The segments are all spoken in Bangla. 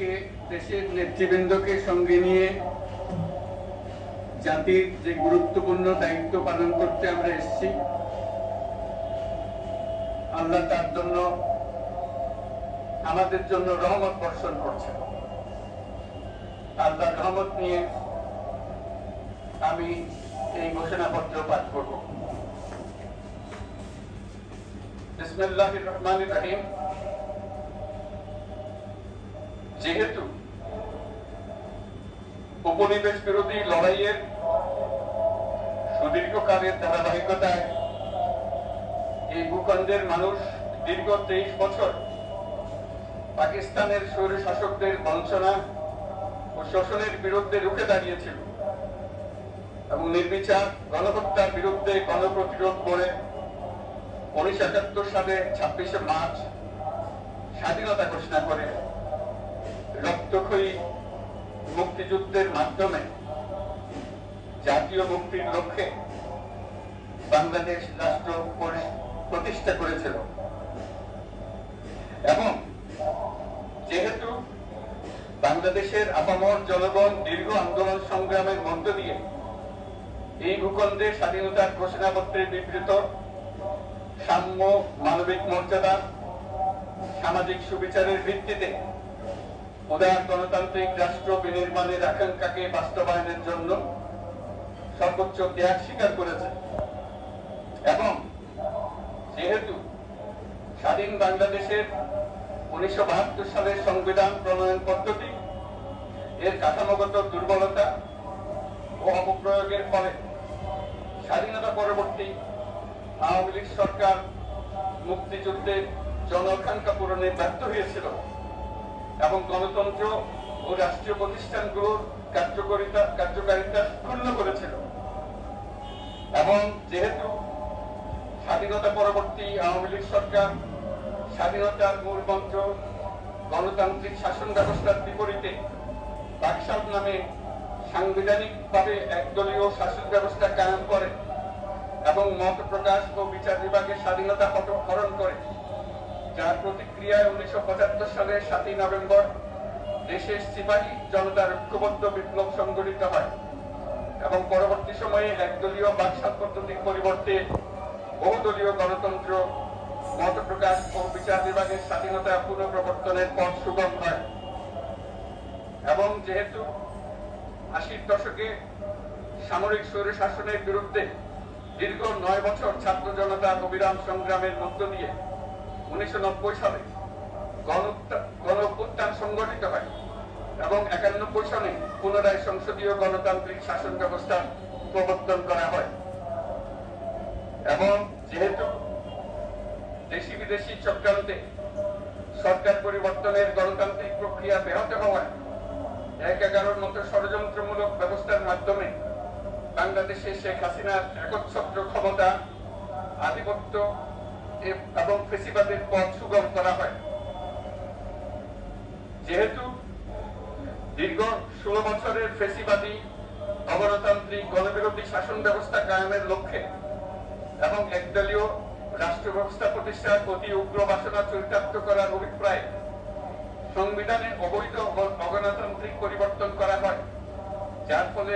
আজকে দেশের নেতৃবৃন্দকে সঙ্গে নিয়ে জাতির যে গুরুত্বপূর্ণ দায়িত্ব পালন করতে আমরা এসেছি, আল্লাহ তার জন্য আমাদের জন্য রহমত বর্ষণ করছেন। আল্লাহর রহমত নিয়ে আমি এই ঘোষণাপত্র পাঠ করব। বিসমিল্লাহির রহমানির রহিম। যেহেতু উপনিবেশ বিরোধী লড়াইয়ের সুদীর্ঘকালের ধারাবাহিকতায় এই ভূখণ্ডের মানুষ দীর্ঘ 23 বছর পাকিস্তানের স্বৈর শাসকদের বঞ্চনা ও শোষণের বিরুদ্ধে রুখে দাঁড়িয়েছিল এবং নির্বিচার গণহত্যার বিরুদ্ধে গণপ্রতিরোধ করে 1971 সালে 26শে মার্চ স্বাধীনতা ঘোষণা করে রক্তক্ষয়ী মুক্তিযুদ্ধের মাধ্যমে জাতীয় মুক্তির লক্ষ্যে বাংলাদেশ রাষ্ট্র প্রতিষ্ঠা করেছিল। এবং যেহেতু বাংলাদেশের আপামর জনগণ দীর্ঘ আন্দোলন সংগ্রামের মধ্য দিয়ে এই ভূখণ্ডে স্বাধীনতার ঘোষণাপত্রে বিবৃত সাম্য, মানবিক মর্যাদা, সামাজিক সুবিচারের ভিত্তিতে উদার গণতান্ত্রিক রাষ্ট্র বিনির্মাণের আকাঙ্ক্ষাকে বাস্তবায়নের জন্য সর্বোচ্চ ত্যাগ স্বীকার করেছে। এবং যেহেতু স্বাধীন বাংলাদেশের 1972 সালের সংবিধান প্রণয়ন পদ্ধতি এর কাঠামোগত দুর্বলতা ও অপপ্রয়োগের ফলে স্বাধীনতা পরবর্তী আওয়ামী লীগ সরকার মুক্তিযুদ্ধের জনআকাঙ্ক্ষা পূরণে ব্যর্থ হয়েছিল এবং গণতন্ত্র ও রাষ্ট্রীয় প্রতিষ্ঠানগুলোর কার্যকারিতা ক্ষুণ্ণ করেছিল। এবং যেহেতু স্বাধীনতা পরবর্তী আওয়ামী লীগ সরকার স্বাধীনতার মূল মন্ত্র গণতান্ত্রিক শাসন ব্যবস্থার বিপরীতে বাকশাল নামে সাংবিধানিকভাবে একদলীয় শাসন ব্যবস্থা কায়েম করে এবং মত প্রকাশ ও বিচার বিভাগের স্বাধীনতা হরণ করে, যার প্রতিক্রিয়ায় 1975 সালের 7ই নভেম্বর দেশের সিপাহী জনতার ঐক্যবদ্ধ বিপ্লব সংগঠিত হয় এবং পরবর্তী সময়ে একদলীয় বাকশাল পদ্ধতির পরিবর্তে বহুদলীয় গণতন্ত্র, মত প্রকাশ ও বিচার বিভাগের স্বাধীনতা পুনঃপ্রবর্তনের পথ সুগম হয়। এবং যেহেতু 80-র দশকে সামরিক স্বৈরশাসনের বিরুদ্ধে দীর্ঘ 9 বছর ছাত্র জনতার অবিরাম সংগ্রামের মধ্য দিয়ে 1990 সালে গণ অভ্যুত্থান সংগঠিত হয় এবং 91 সালে পুনরায় সংসদীয় গণতান্ত্রিক শাসন ব্যবস্থা প্রবর্তন করা হয়। এবং যেহেতু দেশি বিদেশি চক্রান্তে সরকার পরিবর্তনের গণতান্ত্রিক প্রক্রিয়া ব্যাহত হওয়ায় 1/11 মতো ষড়যন্ত্রমূলক ব্যবস্থার মাধ্যমে বাংলাদেশে শেখ হাসিনার একচ্ছত্র ক্ষমতা, আধিপত্য এবং ফেসিবাদের পথ সুগম করা হয়। যেহেতু দীর্ঘ 16 বছরের ফেসিবাদী অগণতান্ত্রিক গণবিরোধী শাসন ব্যবস্থা কায়েমের লক্ষ্যে এবং একদলীয় রাষ্ট্র ব্যবস্থা প্রতিষ্ঠার অতি উগ্র বাসনা চরিতার্থ করার অভিপ্রায়ে সংবিধানে অবৈধ অগণতান্ত্রিক পরিবর্তন করা হয়, যার ফলে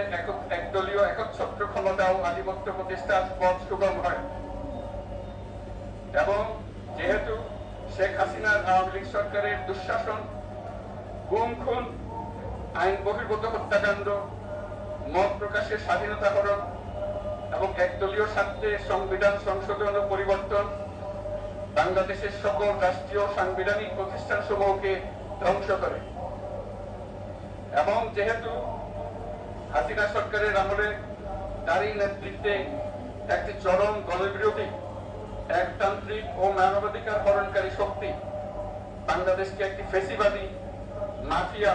একদলীয় একচ্ছত্র ক্ষমতা ও আধিপত্য প্রতিষ্ঠার পথ সুগম হয়। এবং যেহেতু শেখ হাসিনার আওয়ামী লীগ সরকারের দুঃশাসন, গুম খুন, আইন বহির্ভূত হত্যাকাণ্ড, মত প্রকাশের স্বাধীনতা হরণ এবং একদলীয় স্বার্থে সংবিধান সংশোধন ও পরিবর্তন বাংলাদেশের সকল রাষ্ট্রীয় সাংবিধানিক প্রতিষ্ঠান সমূহকে ধ্বংস করে। এবং যেহেতু হাসিনা সরকারের আমলে তারই নেতৃত্বে একটি চরম গণবিরোধী, একতান্ত্রিক ও মানবাধিকার হরণকারী শক্তি বাংলাদেশকে একটি ফেসিবাদী, মাফিয়া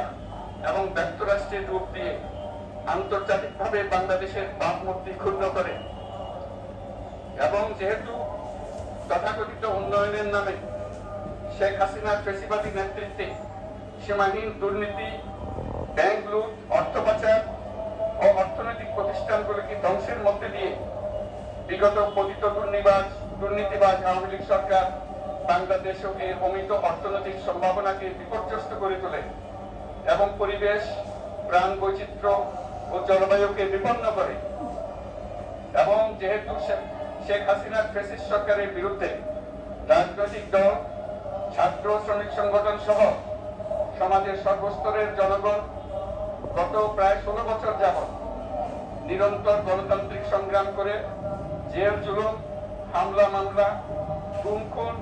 এবং ব্যর্থ রাষ্ট্রের রূপ দিয়ে আন্তর্জাতিকভাবে বাংলাদেশের ভাবমূর্তি ক্ষুণ্ণ করে। এবং যেহেতু তথাকথিত উন্নয়নের নামে শেখ হাসিনার ফেসিবাদী নেতৃত্বে সীমাহীন দুর্নীতি, ব্যাংক লুট, অর্থ পাচার ও অর্থনৈতিক প্রতিষ্ঠানগুলিকে ধ্বংসের মধ্যে দিয়ে বিগত পতিত দুর্নীতিবাজ আওয়ামী লীগ সরকার বাংলাদেশ ও এর অমিত অর্থনৈতিক সম্ভাবনাকে বিপর্যস্ত করে তোলে এবং পরিবেশ, প্রাণ বৈচিত্র্য ও জলবায়ুকে বিপন্ন করে। এবং যেহেতু শেখ হাসিনার ফ্যাসিস্ট সরকারের বিরুদ্ধে রাজনৈতিক দল, ছাত্র শ্রমিক সংগঠন সহ সমাজের সর্বস্তরের জনগণ গত প্রায় 16 বছর যাবৎ নিরন্তর গণতান্ত্রিক সংগ্রাম করে জেল জুলুম, হামলা মামলা, গুম খুন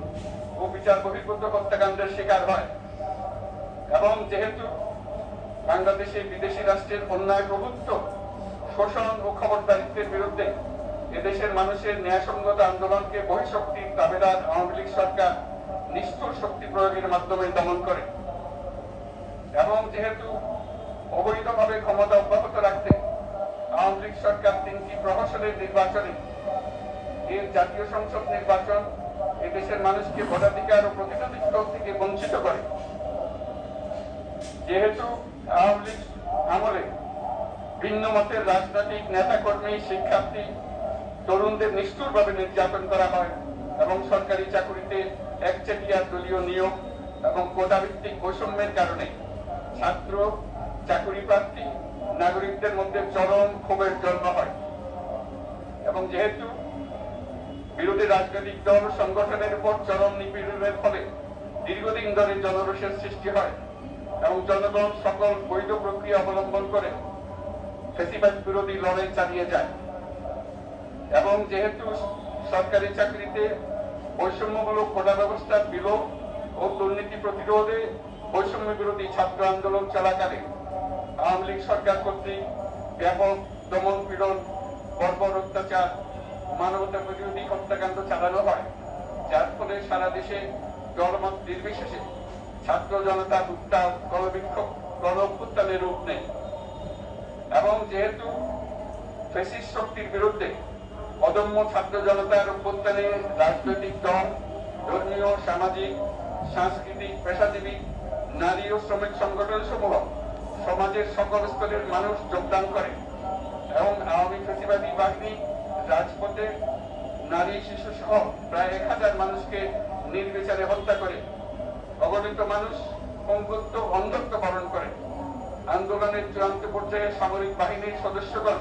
ও বিচার বহির্ভূত হত্যাকাণ্ডের শিকার হয়। এবং যেহেতু বাংলাদেশে বিদেশি রাষ্ট্রের অন্যায় প্রভুত্ব, শোষণ ও খবরদারিত্বের বিরুদ্ধে এদেশের মানুষের ন্যায়সঙ্গত আন্দোলনকে বহিঃশক্তির দাবেদার আওয়ামী লীগ সরকার নিষ্ঠুর শক্তি প্রয়োগের মাধ্যমে দমন করে। এবং যেহেতু অবৈধভাবে ক্ষমতা অব্যাহত রাখতে আওয়ামী লীগ সরকার 3টি প্রহসনের নির্বাচনে এর জাতীয় সংসদ নির্বাচন এদেশের মানুষকে ভোটাধিকার ও প্রতিনিধিত্ব থেকে বঞ্চিত করে। যেহেতু আওয়ামী লীগ আমলে ভিন্ন মতের রাজনৈতিক নেতাকর্মী, শিক্ষার্থী, তরুণদের নিষ্ঠুরভাবে নির্যাতন করা হয় এবং সরকারি চাকুরিতে একচেটিয়া দলীয় নিয়োগ এবং কোটাভিত্তিক বৈষম্যের কারণে ছাত্র, চাকুরি প্রার্থী, নাগরিকদের মধ্যে চরম ক্ষোভের জন্ম হয়। এবং যেহেতু বিরোধী রাজনৈতিক দল সংগঠনের উপর চরম নিপীড়নের ফলে দীর্ঘদিন ধরে জনরোষের সৃষ্টি হয় এবং জনগণ সকল বৈধ প্রক্রিয়া অবলম্বন করে ফ্যাসিবাদ বিরোধী লড়াই চালিয়ে যায়। এবং যেহেতু সরকারি চাকরিতে বৈষম্যমূলক কোটা ব্যবস্থার বিলোপ ও দুর্নীতি প্রতিরোধে বৈষম্য বিরোধী ছাত্র আন্দোলন চলাকালে আওয়ামী লীগ সরকার কর্তৃক ব্যাপক দমন পীড়ন, বর্বর অত্যাচার, মানবতা বিরোধী হত্যাকাণ্ড চালানো হয়, যার ফলে সারা দেশে জনমত নির্বিশেষে ছাত্র জনতার উত্তাপ, গণবিক্ষোভ, গণ অভ্যুত্থানের রূপ নেয়। এবং যেহেতু ফ্যাসিস্ট শক্তির বিরুদ্ধে অদম্য ছাত্র জনতার অভ্যুত্থানে রাজনৈতিক দল, ধর্মীয়, সামাজিক, সাংস্কৃতিক, পেশাজীবী, নারী ও শ্রমিক সংগঠন সমূহ সমাজের সকল স্তরের মানুষ যোগদান করে এবং আওয়ামী ফ্যাসিবাদী বাহিনী রাজপথে নারী, শিশু সহ প্রায় 1000 মানুষকে নির্বিচারে হত্যা করে, অগণিত মানুষ পঙ্গুত্ব, অন্ধত্ব বরণ করে। আন্দোলনের চূড়ান্ত পর্যায়ে সামরিক বাহিনীর সদস্যগণ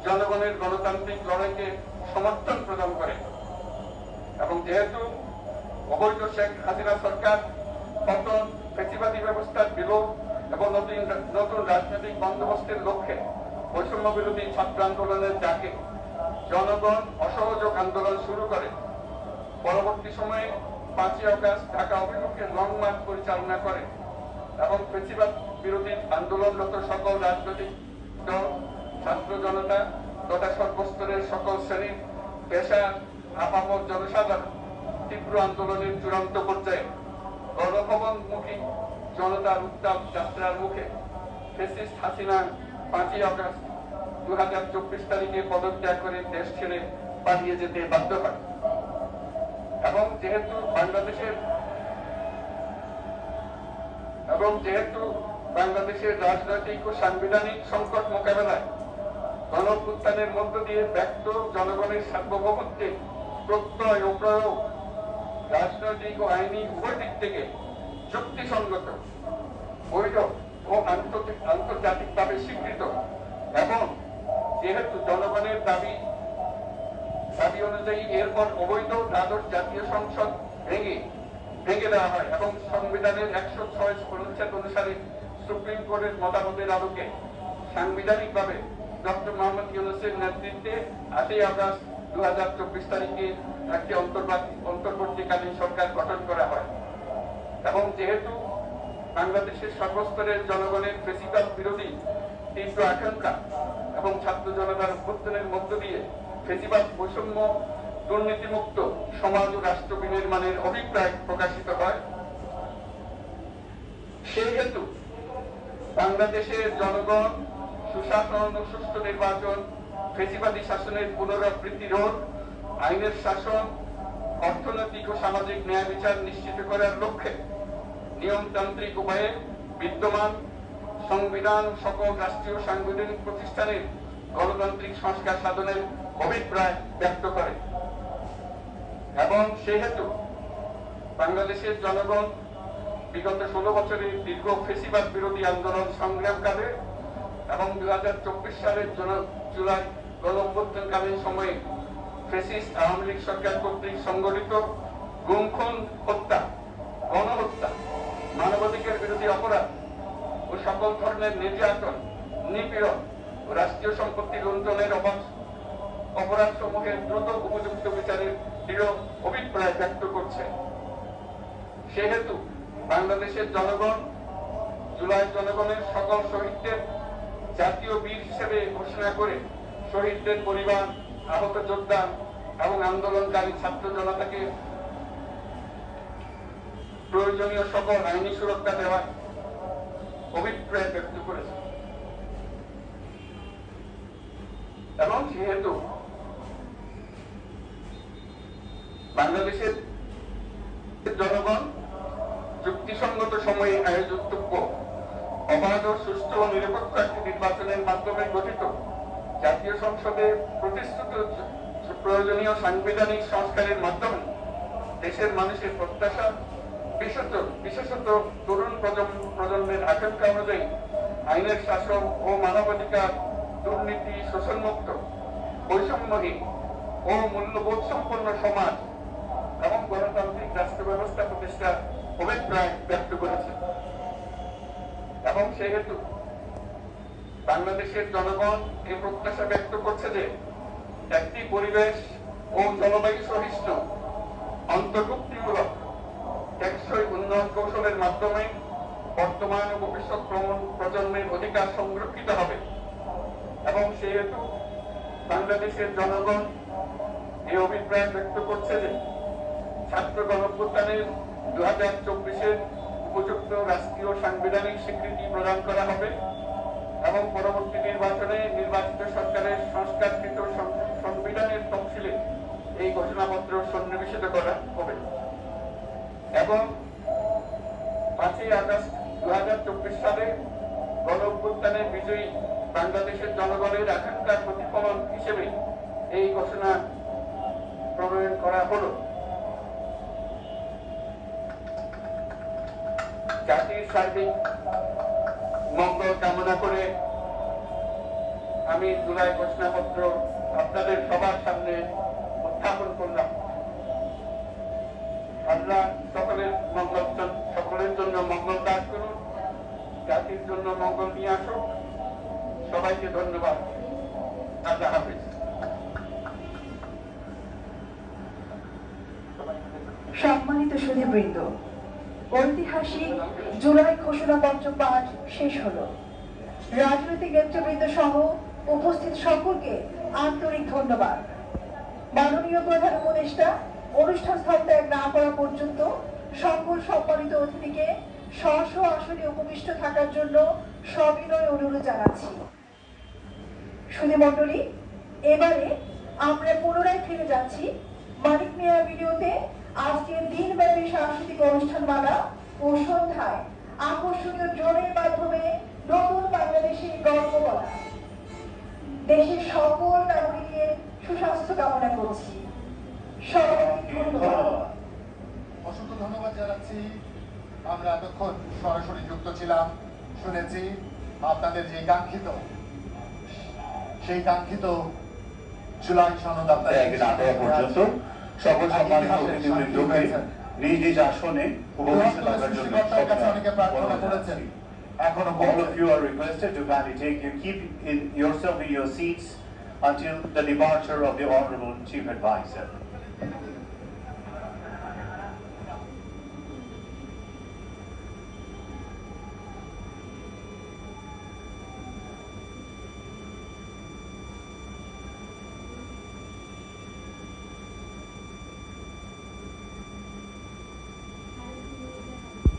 জনগণের গণতান্ত্রিক লড়াইকে সমর্থন প্রদান করে। এবং যেহেতু অবৈধ শেখ হাসিনা সরকার পতন, ফ্যাসিবাদী ব্যবস্থার বিলোপ এবং নতুন রাজনৈতিক বন্দোবস্তের লক্ষ্যে বৈষম্য বিরোধী ছাত্র আন্দোলনের ডাকে জনগণ অসহযোগ আন্দোলন শুরু করে, পরবর্তী সময়ে 5ই আগস্ট ঢাকা অভিমুখে লং মার্চ পরিচালনা করে এবং ফ্যাসিবাদ বিরোধী আন্দোলনরত সকল রাজনৈতিক দল, ছাত্র জনতা তথা সর্বস্তরের সকল শ্রেণীর পেশা, আপামর জনসাধারণ তীব্র আন্দোলনের চূড়ান্ত পর্যায়ে গণভবনমুখী জনতার উত্তাপ যাত্রার মুখে ফ্যাসিস্ট হাসিনা 5ই আগস্ট 2024 তারিখে পদত্যাগ করে দেশ ছেড়ে পালিয়ে যেতে বাধ্য হয়। এবং যেহেতু বাংলাদেশের রাজনৈতিক ও সাংবিধানিক সংকট মোকাবেলায় গণঅভ্যুত্থানের মধ্য দিয়ে ব্যক্ত জনগণের সার্বভৌমত্বে প্রত্যয় ও প্রয়োগ রাজনৈতিক ও আইনি উভয় দিক থেকে যুক্তিসঙ্গত, বৈধ ও আন্তর্জাতিকভাবে স্বীকৃত। এবং যেহেতু জনগণের দাবি অনুযায়ী এরপর অবৈধ দ্বাদশ জাতীয় সংসদ ভেঙে দেওয়া হয় এবং সংবিধানের 106 অনুচ্ছেদ অনুসারে সুপ্রিম কোর্টের মতামতের আলোকে সাংবিধানিকভাবে ডক্টর মোহাম্মদ ইউনূসের নেতৃত্বে 8ই আগস্ট 2024 তারিখে একটি অন্তর্বর্তীকালীন সরকার গঠন করা হয়। এবং যেহেতু বাংলাদেশের সর্বস্তরের জনগণের ফ্যাসিবাদ বিরোধী তীব্র আকাঙ্ক্ষা এবং ছাত্র জনতার অভ্যুত্থানের মধ্য দিয়ে ফ্যাসিবাদ, বৈষম্য, দুর্নীতিমুক্ত সমাজ ও রাষ্ট্র বিনির্মাণের অভিপ্রায় প্রকাশিত হয়, সেই হেতু বাংলাদেশের জনগণ সুশাসন ও সুষ্ঠু নির্বাচন, ফ্যাসিবাদী শাসনের পুনরাবৃত্তি রোধ, আইনের শাসন, অর্থনৈতিক ও সামাজিক ন্যায় বিচার নিশ্চিত করার লক্ষ্যে নিয়মতান্ত্রিক উপায়ে বিদ্যমান সংবিধান সকল রাষ্ট্রীয় সাংবিধানিক প্রতিষ্ঠানের গণতান্ত্রিক সংস্কার সাধনের অভিপ্রায় ব্যক্ত করে। এবং সেহেতু বাংলাদেশের জনগণ বিগত 16 বছরে দীর্ঘ ফেসিবাদ বিরোধী আন্দোলন সংগ্রামকালে এবং 2024 সালের জুলাই গণঅভ্যুত্থানকালীন সময়ে ফ্যাসিস্ট আওয়ামী লীগ সরকার কর্তৃক সংগঠিত গুম খুন, হত্যা, গণহত্যা, মানবাধিকার বিরোধী অপরাধ ও সকল ধরনের নির্যাতন, নিপীড়ন ও রাষ্ট্রীয় সম্পত্তি লুণ্ঠনের অপরাধ সমূহের দ্রুত উপযুক্ত বিচারের দৃঢ় অভিপ্রায় ব্যক্ত করছে। সেহেতু বাংলাদেশের জনগণ জুলাই জনগণের সকল শহীদদের জাতীয় বীর হিসেবে ঘোষণা করে শহীদদের পরিবার, আহত যোদ্ধা এবং আন্দোলনকারী ছাত্র জনতাকে প্রয়োজনীয় সকল আইনি সুরক্ষা দেওয়ার অভিপ্রায় ব্যক্ত করেছে। এবং সেহেতু বাংলাদেশের জনগণ যুক্তিসঙ্গত সময়ে আয়োজিতব্য অবাধ, সুষ্ঠু ও নিরপেক্ষ একটি নির্বাচনের মাধ্যমে গঠিত জাতীয় সংসদে প্রতিশ্রুত প্রয়োজনীয় সাংবিধানিক সংস্কারের মাধ্যমে দেশের মানুষের প্রত্যাশা, বিশেষত তরুণ প্রজন্মের আকাঙ্ক্ষা অনুযায়ী আইনের শাসন ও মানবাধিকার, দুর্নীতি, শোষণমুক্ত, বৈষম্যহীন ও মূল্যবোধ সম্পন্ন সমাজ এবং গণতান্ত্রিক রাষ্ট্র ব্যবস্থা প্রতিষ্ঠার অভিপ্রায় ব্যক্ত করেছে। এবং সেহেতু বাংলাদেশের জনগণ এই প্রত্যাশা ব্যক্ত করছে যে একটি পরিবেশ ও জলবায়ু সহিষ্ণু, অন্তর্ভুক্তিমূলক, টেকসই উন্নয়ন কৌশলের মাধ্যমে বর্তমান ও ভবিষ্যৎ প্রজন্মের অধিকার সংরক্ষিত হবে। এবং সেহেতু বাংলাদেশের জনগণ এই অভিপ্রায় ব্যক্ত করছে যে ছাত্র গণঅভ্যুত্থানের 2024-এর উপযুক্ত রাষ্ট্রীয় সাংবিধানিক স্বীকৃতি প্রদান করা হবে এবং পরবর্তী নির্বাচনে নির্বাচিত সরকারের সংস্কারকৃত সংবিধানের তফসিলে এই ঘোষণাপত্র সন্নিবেশিত করা হবে। এবং 5ই আগস্ট 2024 সালে গণঅভ্যুত্থানের বিজয়ী বাংলাদেশের জনগণের আকাঙ্ক্ষার প্রতিফলন হিসেবে এই ঘোষণা প্রণয়ন করা হলো। জাতির সার্বিক মঙ্গল কামনা করে আমি জুলাই ঘোষণাপত্র আপনাদের সবার সামনে উত্থাপন করলাম। আল্লাহ সকলের জন্য মঙ্গল দান করুন, জাতির জন্য মঙ্গল নিয়ে আসুন। সবাইকে ধন্যবাদ। আল্লাহ হাফেজ। সম্মানিত সুধীবৃন্দ, ঐতিহাসিক জুলাই ঘোষণাপত্র পাঠ শেষ হলো। রাজনৈতিক নেতৃবৃন্দ সহ উপস্থিত সকলকে আন্তরিক ধন্যবাদ। মাননীয় প্রধান উপদেষ্টা অনুষ্ঠান স্থল ত্যাগ না করা পর্যন্ত সকল সম্মানিত অতিথিকে স্ব আসনে উপবিষ্ট থাকার জন্য সবিনয় অনুরোধ জানাচ্ছি। সুধীমণ্ডলী, এবারে আমরা পুনরায় ফিরে যাচ্ছি মানিক মিয়া ভিডিওতে আজকের দিনব্যাপী সাংস্কৃতিক অনুষ্ঠানমালা ও সন্ধ্যায় আকর্ষণীয় ড্রোনের মাধ্যমে নতুন বাংলাদেশের গর্ব করা। দেশের সকল নাগরিকের সুস্বাস্থ্য কামনা করছি। সবাইকে ধন্যবাদ। অসংখ্য ধন্যবাদ জানাচ্ছি। আমরা এতক্ষণ সরাসরি যুক্ত ছিলাম, শুনেছি আপনাদের যে সেই কাঙ্ক্ষিত জুলাই সনদ আপনাদের পর্যন্ত সকল সম্মানিত অতিথিবৃন্দকে নিজ নিজ আসনে উপবিষ্ট থাকার জন্য অনেকে প্রার্থনা করেছেন। এখনো all of you are requested to kindly keep yourself in your seats until the departure of the Honorable Chief Advisor.